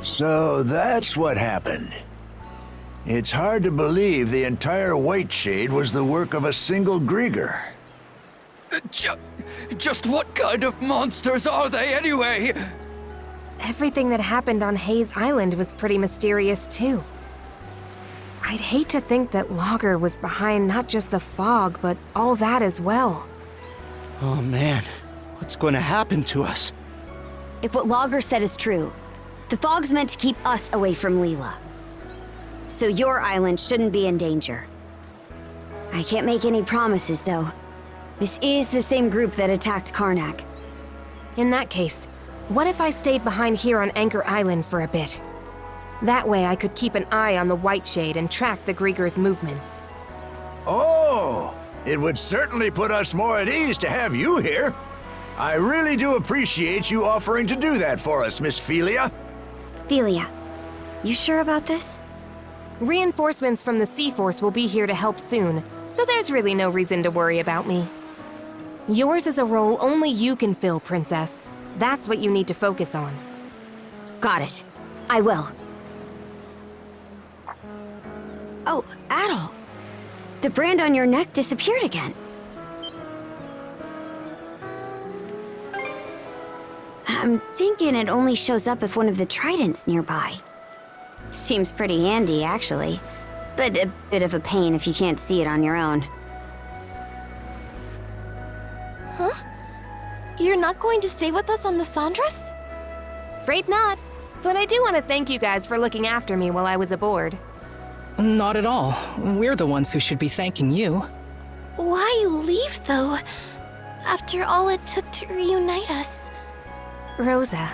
So that's what happened. It's hard to believe the entire White Shade was the work of a single Grieger. Just what kind of monsters are they anyway? Everything that happened on Hayes Island was pretty mysterious too. I'd hate to think that Logger was behind not just the fog, but all that as well. Oh man, what's going to happen to us? If what Logger said is true, the fog's meant to keep us away from Leela. So your island shouldn't be in danger. I can't make any promises, though. This is the same group that attacked Karnak. In that case, what if I stayed behind here on Anchor Island for a bit? That way I could keep an eye on the White Shade and track the Grieger's movements. Oh, it would certainly put us more at ease to have you here. I really do appreciate you offering to do that for us, Miss Philia. Philia, you sure about this? Reinforcements from the Sea Force will be here to help soon, so there's really no reason to worry about me. Yours is a role only you can fill, Princess. That's what you need to focus on. Got it. I will. Oh, Adel. The brand on your neck disappeared again. I'm thinking it only shows up if one of the tridents nearby. Seems pretty handy, actually. But a bit of a pain if you can't see it on your own. Huh? You're not going to stay with us on the Sandras? Afraid not. But I do want to thank you guys for looking after me while I was aboard. Not at all. We're the ones who should be thanking you. Why leave, though? After all it took to reunite us. Rosa.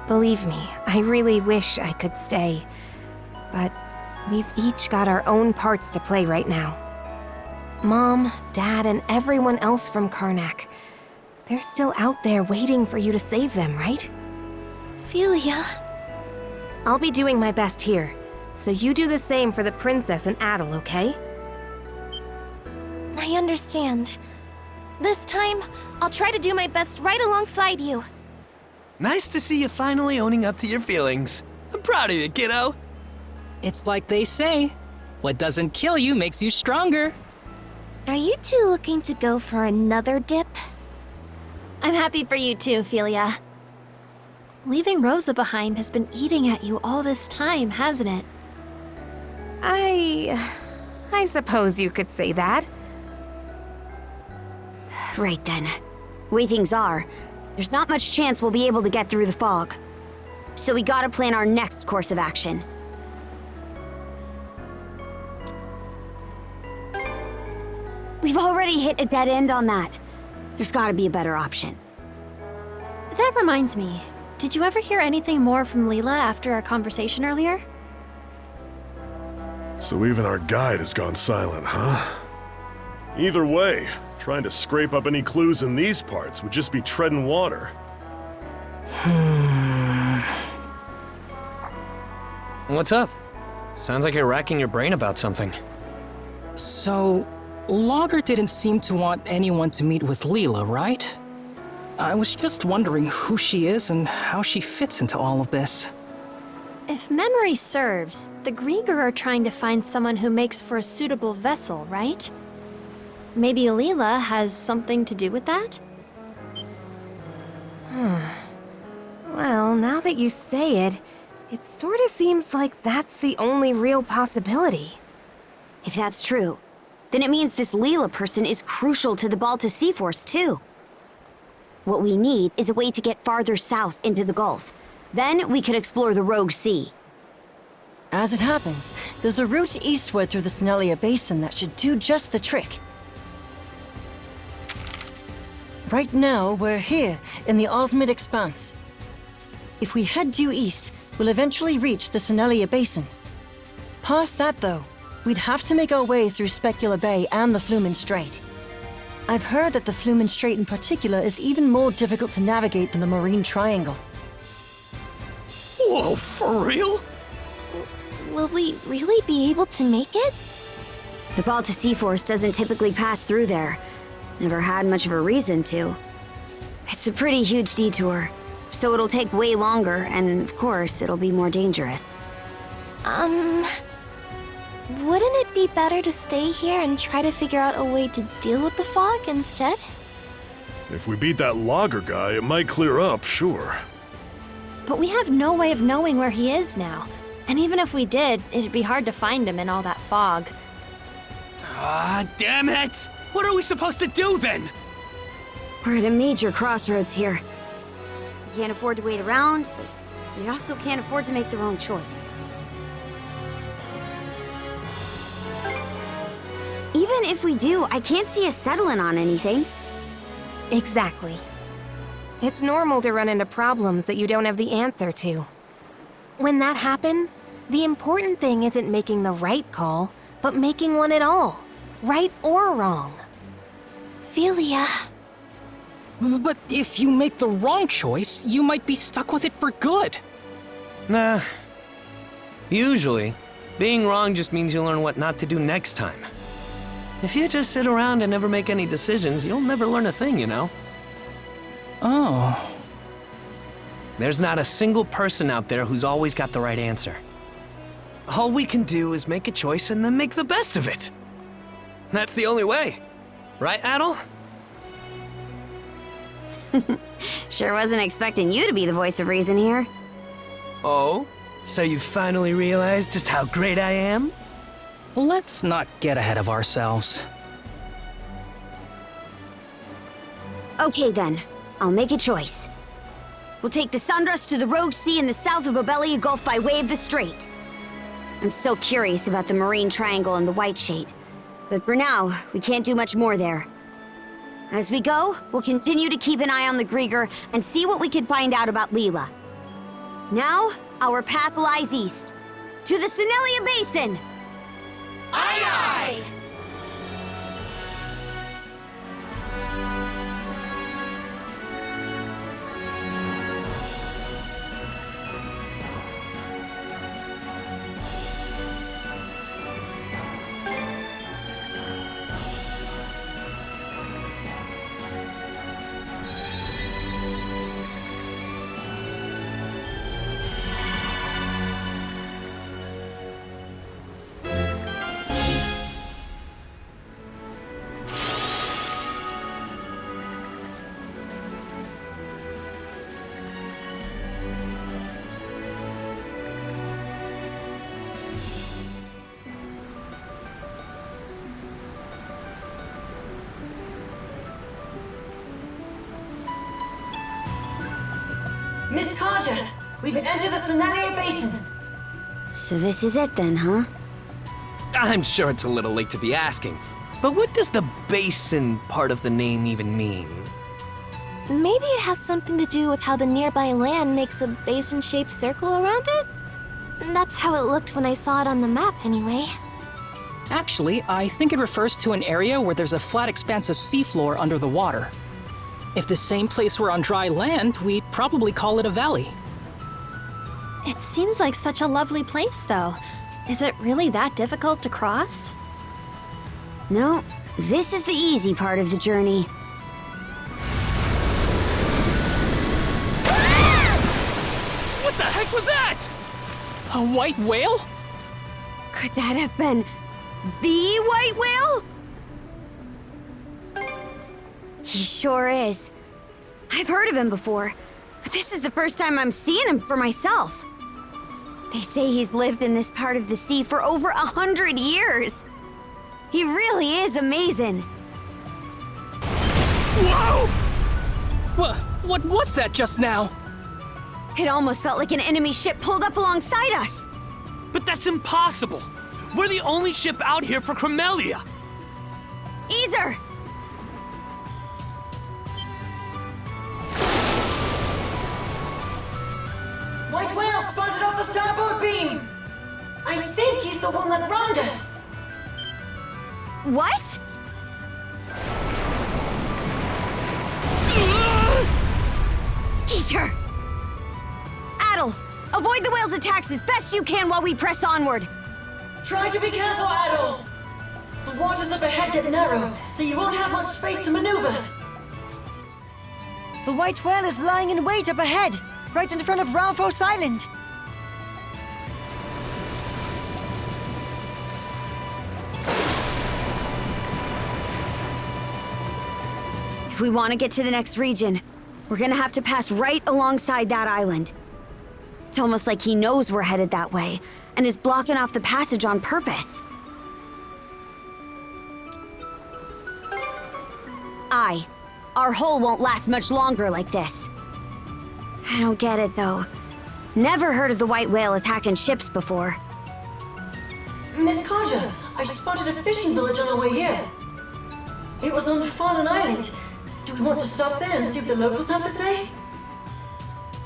Believe me, I really wish I could stay. But we've each got our own parts to play right now. Mom, Dad, and everyone else from Karnak. They're still out there waiting for you to save them, right? Philia. I'll be doing my best here, so you do the same for the Princess and Adel, okay? I understand. This time, I'll try to do my best right alongside you. Nice to see you finally owning up to your feelings. I'm proud of you, kiddo. It's like they say, what doesn't kill you makes you stronger. Are you two looking to go for another dip? I'm happy for you too, Philia. Leaving Rosa behind has been eating at you all this time, hasn't it? I suppose you could say that. Right then. Way things are, there's not much chance we'll be able to get through the fog. So we gotta plan our next course of action. We've already hit a dead end on that. There's gotta be a better option. That reminds me. Did you ever hear anything more from Leela after our conversation earlier? So even our guide has gone silent, huh? Either way, trying to scrape up any clues in these parts would just be treading water. What's up? Sounds like you're racking your brain about something. So, Logger didn't seem to want anyone to meet with Leela, right? I was just wondering who she is and how she fits into all of this. If memory serves, the Grieger are trying to find someone who makes for a suitable vessel, right? Maybe Leela has something to do with that? Well, now that you say it, it sort of seems like that's the only real possibility. If that's true, then it means this Leela person is crucial to the Balta Sea Force, too. What we need is a way to get farther south into the Gulf. Then we could explore the Rogue Sea. As it happens, there's a route eastward through the Senelia Basin that should do just the trick. Right now, we're here, in the Osmid Expanse. If we head due east, we'll eventually reach the Senelia Basin. Past that, though, we'd have to make our way through Specula Bay and the Flumen Strait. I've heard that the Flumen Strait in particular is even more difficult to navigate than the Marine Triangle. Whoa, for real? Will we really be able to make it? The Balta Sea Force doesn't typically pass through there. Never had much of a reason to. It's a pretty huge detour, So it'll take way longer, and of course, it'll be more dangerous. Wouldn't it be better to stay here and try to figure out a way to deal with the fog instead? If we beat that logger guy, it might clear up, sure. But we have no way of knowing where he is now. And even if we did, it'd be hard to find him in all that fog. Ah, damn it! What are we supposed to do then? We're at a major crossroads here. We can't afford to wait around, but we also can't afford to make the wrong choice. Even if we do, I can't see us settling on anything. Exactly. It's normal to run into problems that you don't have the answer to. When that happens, the important thing isn't making the right call, but making one at all, right or wrong. Philia. But if you make the wrong choice, you might be stuck with it for good. Nah. Usually, being wrong just means you learn what not to do next time. If you just sit around and never make any decisions, you'll never learn a thing, you know? Oh. There's not a single person out there who's always got the right answer. All we can do is make a choice and then make the best of it. That's the only way. Right, Adel? Sure wasn't expecting you to be the voice of reason here. Oh? So you finally realized just how great I am? Let's not get ahead of ourselves. Okay then, I'll make a choice. We'll take the Sandras to the Rogue Sea in the south of Obelia Gulf by way of the Strait. I'm still curious about the Marine Triangle and the White Shade, but for now, we can't do much more there. As we go, we'll continue to keep an eye on the Grieger and see what we can find out about Leela. Now, our path lies east, to the Senelia Basin! Aye aye! Miss Carter, we've entered the Senelia Basin. So this is it then, huh? I'm sure it's a little late to be asking, but what does the basin part of the name even mean? Maybe it has something to do with how the nearby land makes a basin-shaped circle around it? That's how it looked when I saw it on the map, anyway. Actually, I think it refers to an area where there's a flat expanse of seafloor under the water. If the same place were on dry land, we'd probably call it a valley. It seems like such a lovely place, though. Is it really that difficult to cross? No, this is the easy part of the journey. What the heck was that? A white whale? Could that have been the white whale? He sure is. I've heard of him before, but this is the first time I'm seeing him for myself. They say he's lived in this part of the sea for over 100 years. He really is amazing. Whoa! What was that just now? It almost felt like an enemy ship pulled up alongside us. But that's impossible. We're the only ship out here for Cremelia. Easer! White whale spotted off the starboard beam. I think he's the one that rammed us. What? Skeeter! Adel, avoid the whale's attacks as best you can while we press onward. Try to be careful, Adol. The waters up ahead get narrow, so you won't have much space to maneuver. The white whale is lying in wait up ahead. right in front of Ralphos Island. If we want to get to the next region, we're gonna have to pass right alongside that island. It's almost like he knows we're headed that way, and is blocking off the passage on purpose. Our hole won't last much longer like this. I don't get it, though. Never heard of the white whale attacking ships before. Miss Carter, I spotted a fishing village on our way here. It was on the fallen island. Do we want to stop there and see what the locals have to say?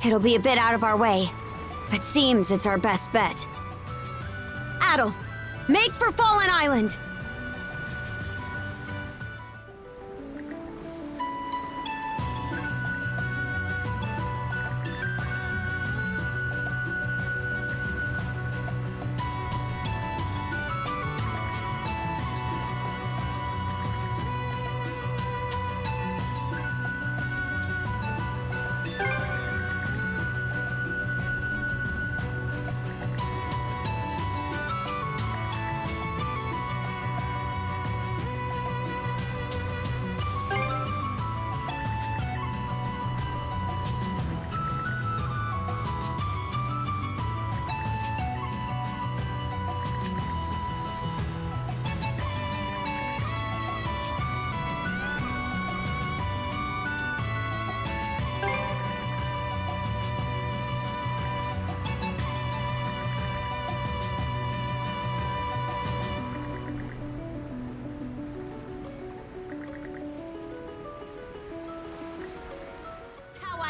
It'll be a bit out of our way, but seems it's our best bet. Adel, make for Fallen Island!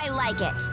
I like it.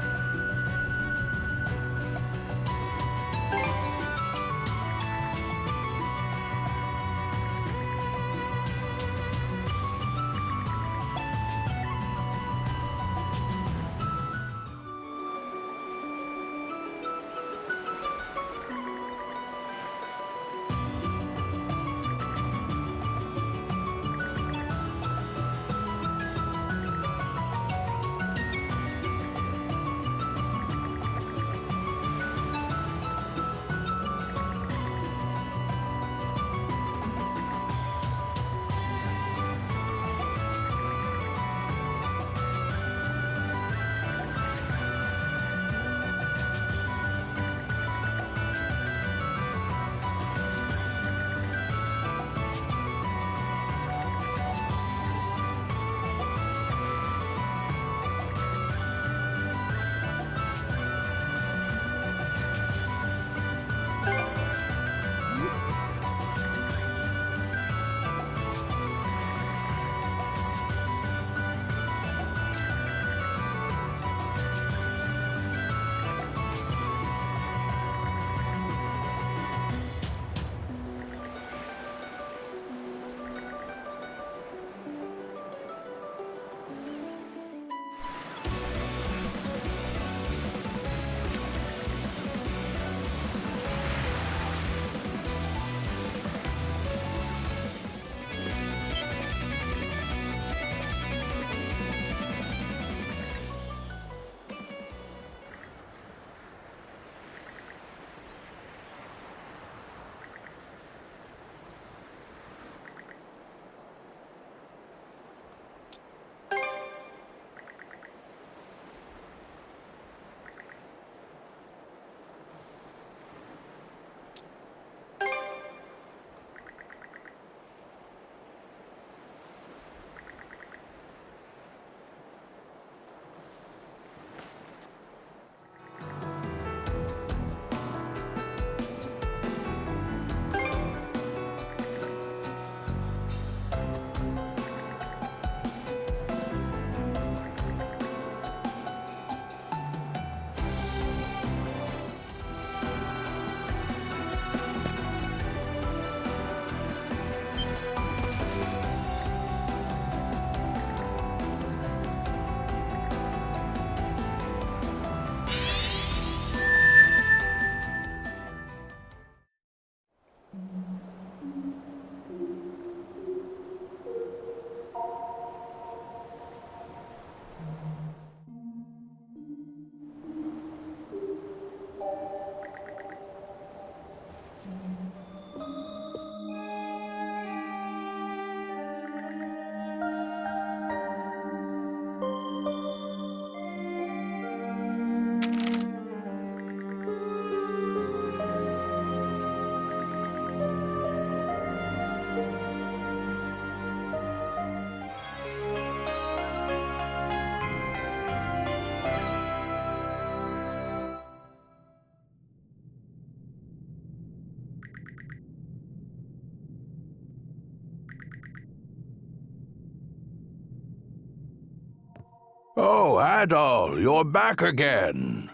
Oh, Adol, you're back again.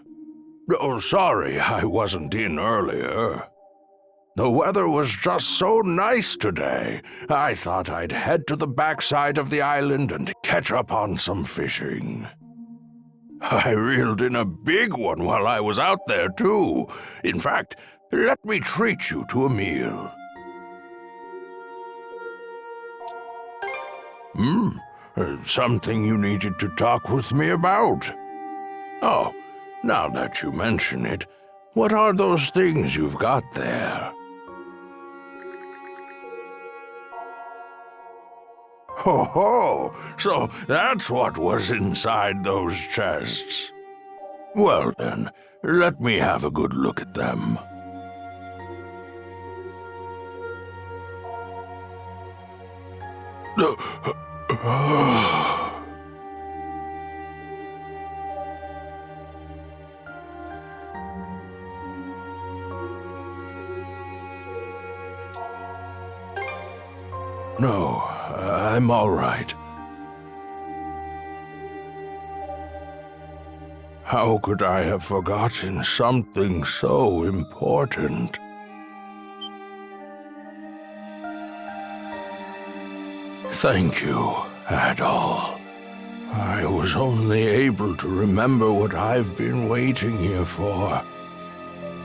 Oh, sorry I wasn't in earlier. The weather was just so nice today. I thought I'd head to the backside of the island and catch up on some fishing. I reeled in a big one while I was out there, too. In fact, let me treat you to a meal. Something you needed to talk with me about? Oh, now that you mention it, what are those things you've got there? Ho ho! So that's what was inside those chests. Well then, let me have a good look at them. No, I'm all right. How could I have forgotten something so important? Thank you, Adol. I was only able to remember what I've been waiting here for.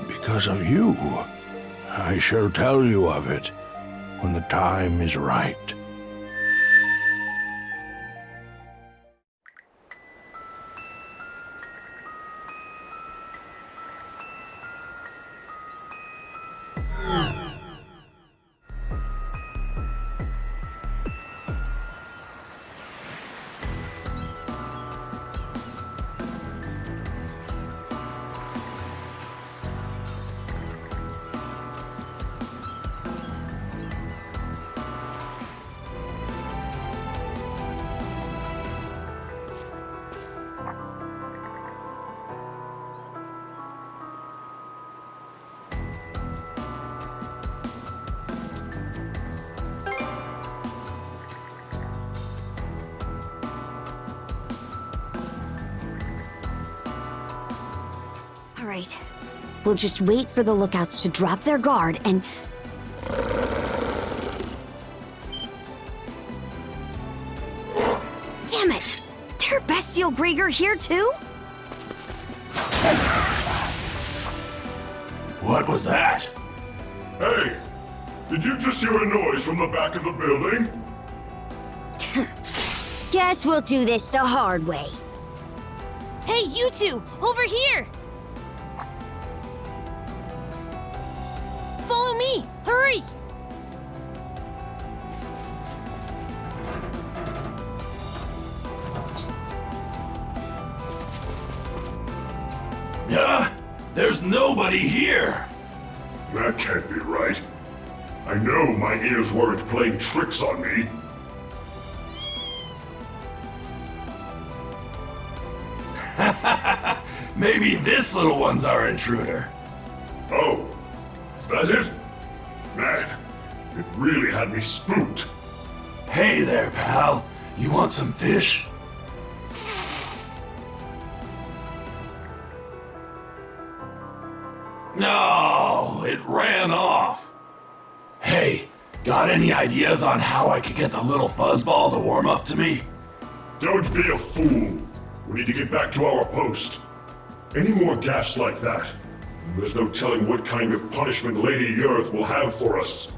Because of you. I shall tell you of it when the time is right. All right. We'll just wait for the lookouts to drop their guard and... Damn it! They're bestial Grieger here too? What was that? Hey! Did you just hear a noise from the back of the building? Guess we'll do this the hard way. Hey, you two! Over here! Follow me! Hurry! There's nobody here. That can't be right. I know my ears weren't playing tricks on me. Maybe this little one's our intruder. Oh, is that it? Man, it really had me spooked. Hey there, pal. You want some fish? No, it ran off. Hey, got any ideas on how I could get the little fuzzball to warm up to me? Don't be a fool. We need to get back to our post. Any more gaffes like that, there's no telling what kind of punishment Lady Earth will have for us.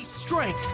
strength.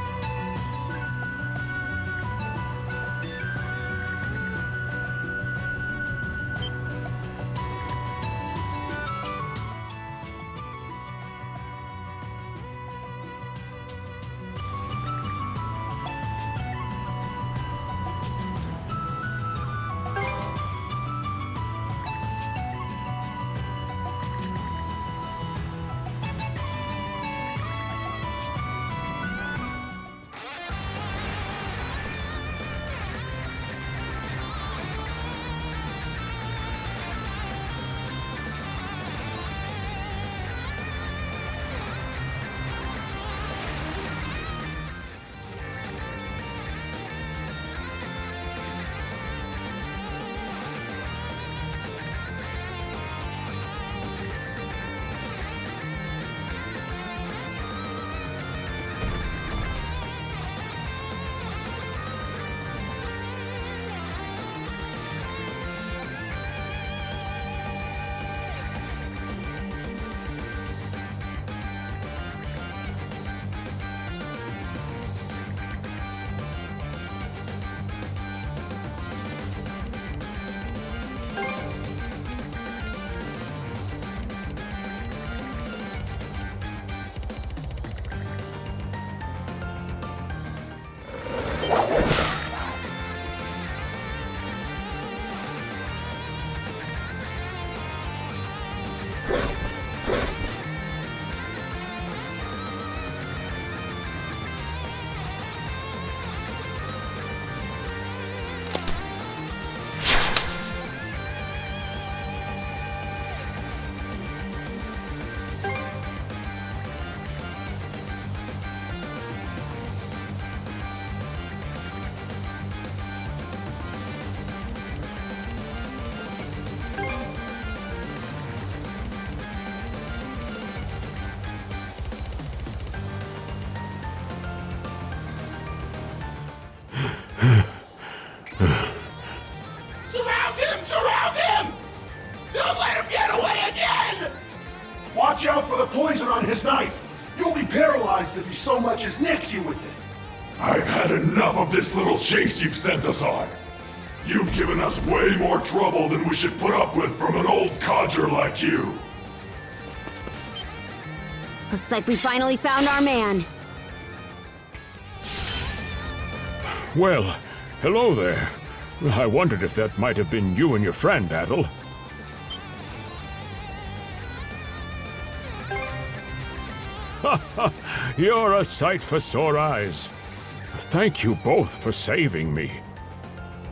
Surround him! Surround him! Don't let him get away again! Watch out for the poison on his knife! You'll be paralyzed if he so much as nicks you with it! I've had enough of this little chase you've sent us on. You've given us way more trouble than we should put up with from an old codger like you. Looks like we finally found our man. Well, hello there. I wondered if that might have been you and your friend, Adel. You're a sight for sore eyes. Thank you both for saving me.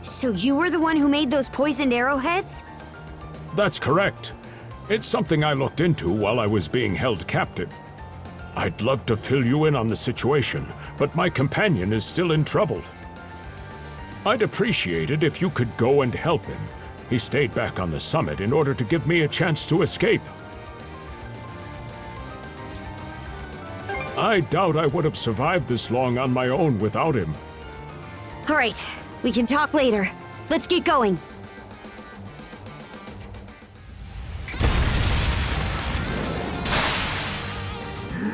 So you were the one who made those poisoned arrowheads? That's correct. It's something I looked into while I was being held captive. I'd love to fill you in on the situation, but my companion is still in trouble. I'd appreciate it if you could go and help him. He stayed back on the summit in order to give me a chance to escape. I doubt I would have survived this long on my own without him. All right, we can talk later. Let's get going.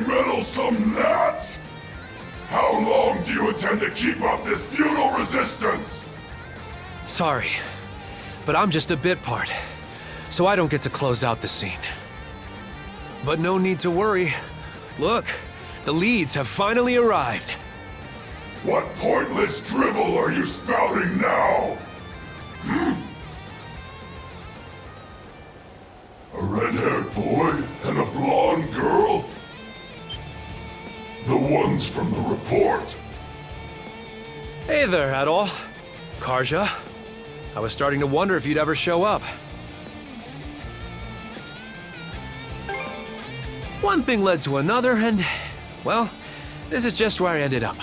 Meddlesome gnat! How long do you intend to keep up this futile resistance? Sorry, but I'm just a bit part, so I don't get to close out the scene. But no need to worry. Look, the leads have finally arrived. What pointless drivel are you spouting now? A red-haired boy and a blonde girl? The ones from the report. Hey there, Adol. Karja. I was starting to wonder if you'd ever show up. One thing led to another, and, well, this is just where I ended up.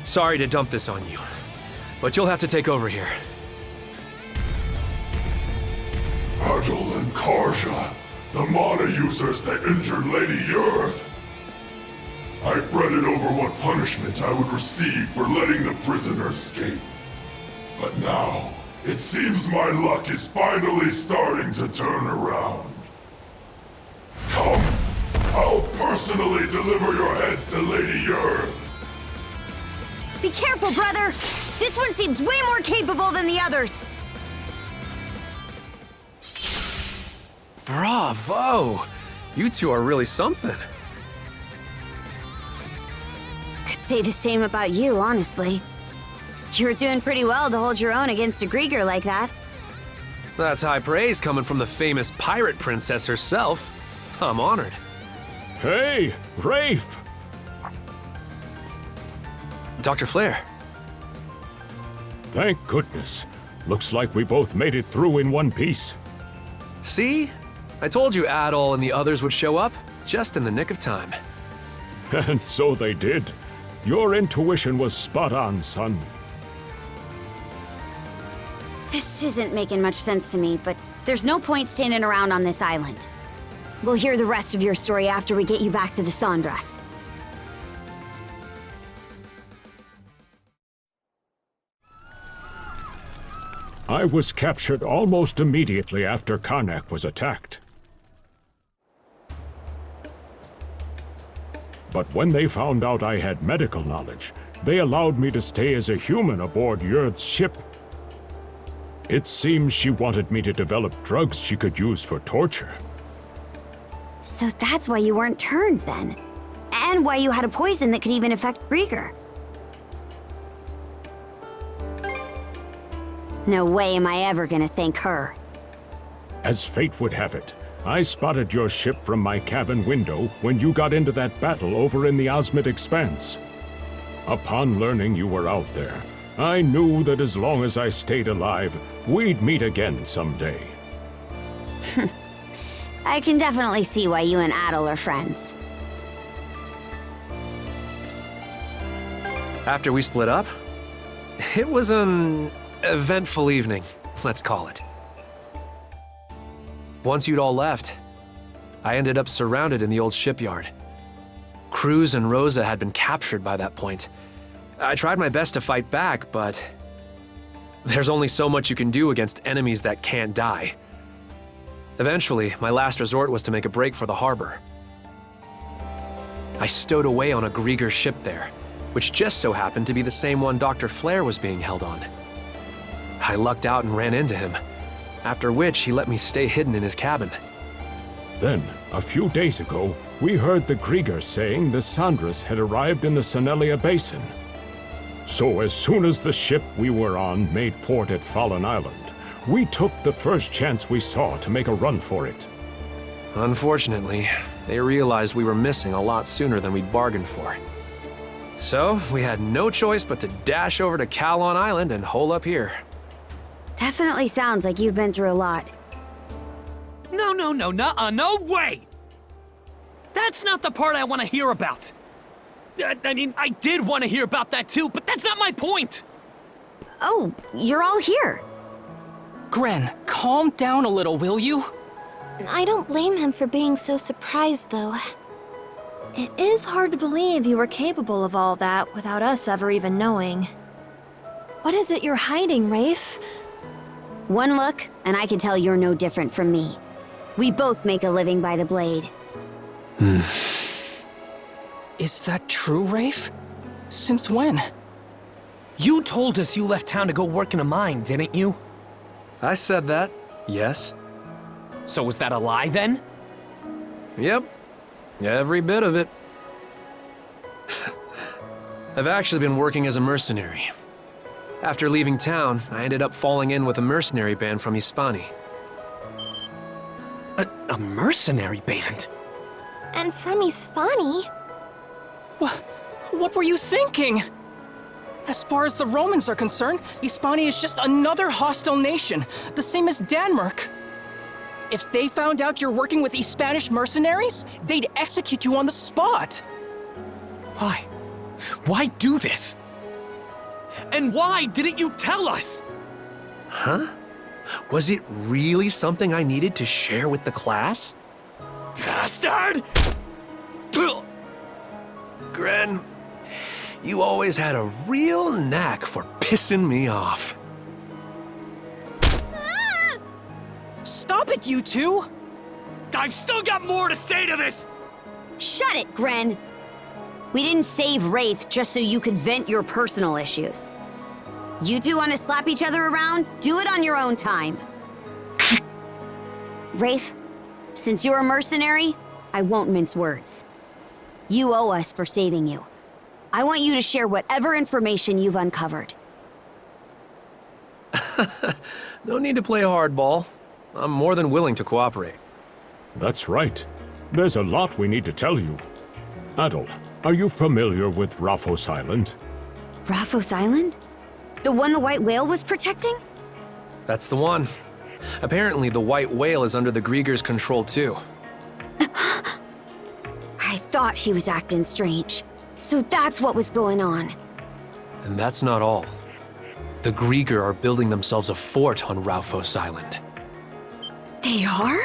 Sorry to dump this on you, but you'll have to take over here. Adel and Karja, the mana users that injured Lady Earth. I fretted over what punishment I would receive for letting the prisoner escape. But now, it seems my luck is finally starting to turn around. Come, I'll personally deliver your heads to Lady Yerth. Be careful, brother! This one seems way more capable than the others! Bravo! You two are really something. Could say the same about you, honestly. You were doing pretty well to hold your own against a Grieger like that. That's high praise coming from the famous pirate princess herself. I'm honored. Hey, Rafe! Dr. Flair. Thank goodness. Looks like we both made it through in one piece. See? I told you Adol and the others would show up, just in the nick of time. And so they did. Your intuition was spot on, son. This isn't making much sense to me, but there's no point standing around on this island. We'll hear the rest of your story after we get you back to the Sandras. I was captured almost immediately after Karnak was attacked. But when they found out I had medical knowledge, they allowed me to stay as a human aboard Yerth's ship. It seems she wanted me to develop drugs she could use for torture. So that's why you weren't turned then. And why you had a poison that could even affect Grieger. No way am I ever gonna thank her. As fate would have it, I spotted your ship from my cabin window when you got into that battle over in the Osmid Expanse. Upon learning you were out there, I knew that as long as I stayed alive, we'd meet again someday. I can definitely see why you and Adol are friends. After we split up, it was an eventful evening, let's call it. Once you'd all left, I ended up surrounded in the old shipyard. Cruz and Rosa had been captured by that point. I tried my best to fight back, but there's only so much you can do against enemies that can't die. Eventually, my last resort was to make a break for the harbor. I stowed away on a Grieger ship there, which just so happened to be the same one Dr. Flair was being held on. I lucked out and ran into him, after which he let me stay hidden in his cabin. Then, a few days ago, we heard the Grieger saying the Sandras had arrived in the Senelia Basin. So as soon as the ship we were on made port at Fallen Island, we took the first chance we saw to make a run for it. Unfortunately, they realized we were missing a lot sooner than we'd bargained for. So, we had no choice but to dash over to Calon Island and hole up here. Definitely sounds like you've been through a lot. No, nuh-uh, no way! That's not the part I want to hear about. I mean, I did want to hear about that too, but that's not my point! Oh, you're all here. Gren, calm down a little, will you? I don't blame him for being so surprised, though. It is hard to believe you were capable of all that without us ever even knowing. What is it you're hiding, Rafe? One look, and I can tell you're no different from me. We both make a living by the blade. Is that true, Rafe? Since when? You told us you left town to go work in a mine, didn't you? I said that, yes. So was that a lie then? Yep, every bit of it. I've actually been working as a mercenary. After leaving town, I ended up falling in with a mercenary band from Hispani. A mercenary band? And from Hispani? What were you thinking? As far as the Romans are concerned, Hispani is just another hostile nation, the same as Denmark. If they found out you're working with these Spanish mercenaries, they'd execute you on the spot. Why? Why do this? And why didn't you tell us? Huh? Was it really something I needed to share with the class? Bastard! Gren, you always had a real knack for pissing me off. Stop it, you two! I've still got more to say to this! Shut it, Gren! We didn't save Rafe just so you could vent your personal issues. You two want to slap each other around? Do it on your own time. Rafe, since you're a mercenary, I won't mince words. You owe us for saving you. I want you to share whatever information you've uncovered. No need to play hardball. I'm more than willing to cooperate. That's right. There's a lot we need to tell you. Adol, are you familiar with Raphos Island? Raphos Island? The one the white whale was protecting? That's the one. Apparently, the white whale is under the Grieger's control too. I thought he was acting strange. So that's what was going on. And that's not all. The Grieger are building themselves a fort on Raphos Island. They are?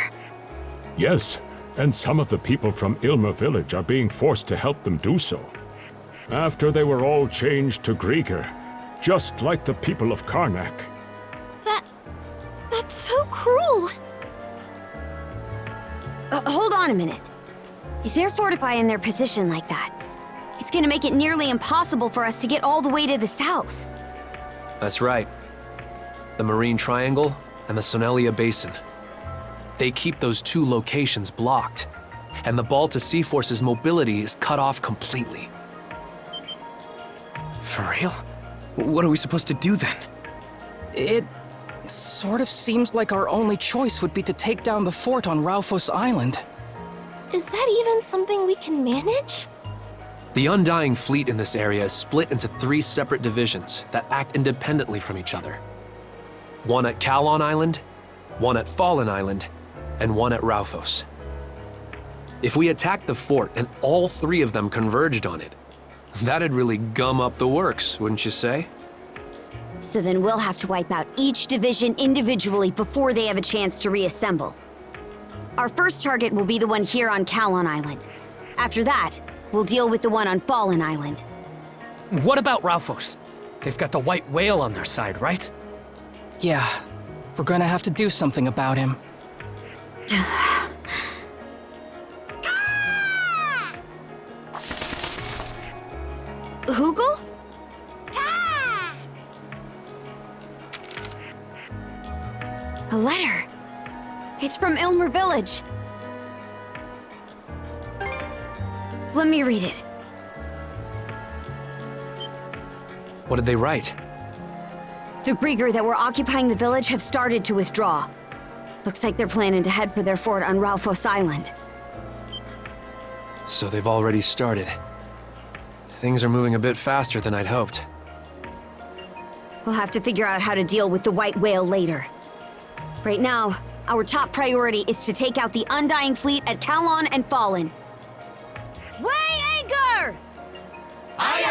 Yes, and some of the people from Ilmer village are being forced to help them do so. After they were all changed to Grieger, just like the people of Karnak. That's so cruel. Hold on a minute. If they're fortifying their position like that, it's gonna make it nearly impossible for us to get all the way to the south. That's right. The Marine Triangle and the Sonelia Basin. They keep those two locations blocked, and the Balta Sea Force's mobility is cut off completely. For real? What are we supposed to do then? It sort of seems like our only choice would be to take down the fort on Raphos Island. Is that even something we can manage? The Undying Fleet in this area is split into 3 separate divisions that act independently from each other. One at Kalon Island, one at Fallen Island, and one at Raphos. If we attacked the fort and all 3 of them converged on it, that'd really gum up the works, wouldn't you say? So then we'll have to wipe out each division individually before they have a chance to reassemble. Our first target will be the one here on Kalon Island. After that, we'll deal with the one on Fallen Island. What about Raphos? They've got the white whale on their side, right? Yeah, we're gonna have to do something about him. Hoogle? A letter. It's from Ilmer Village. Let me read it. What did they write? The Grieger that were occupying the village have started to withdraw. Looks like they're planning to head for their fort on Raphos Island. So they've already started. Things are moving a bit faster than I'd hoped. We'll have to figure out how to deal with the white whale later. Right now, our top priority is to take out the Undying Fleet at Kalon and Fallen. Weigh anchor! Aye,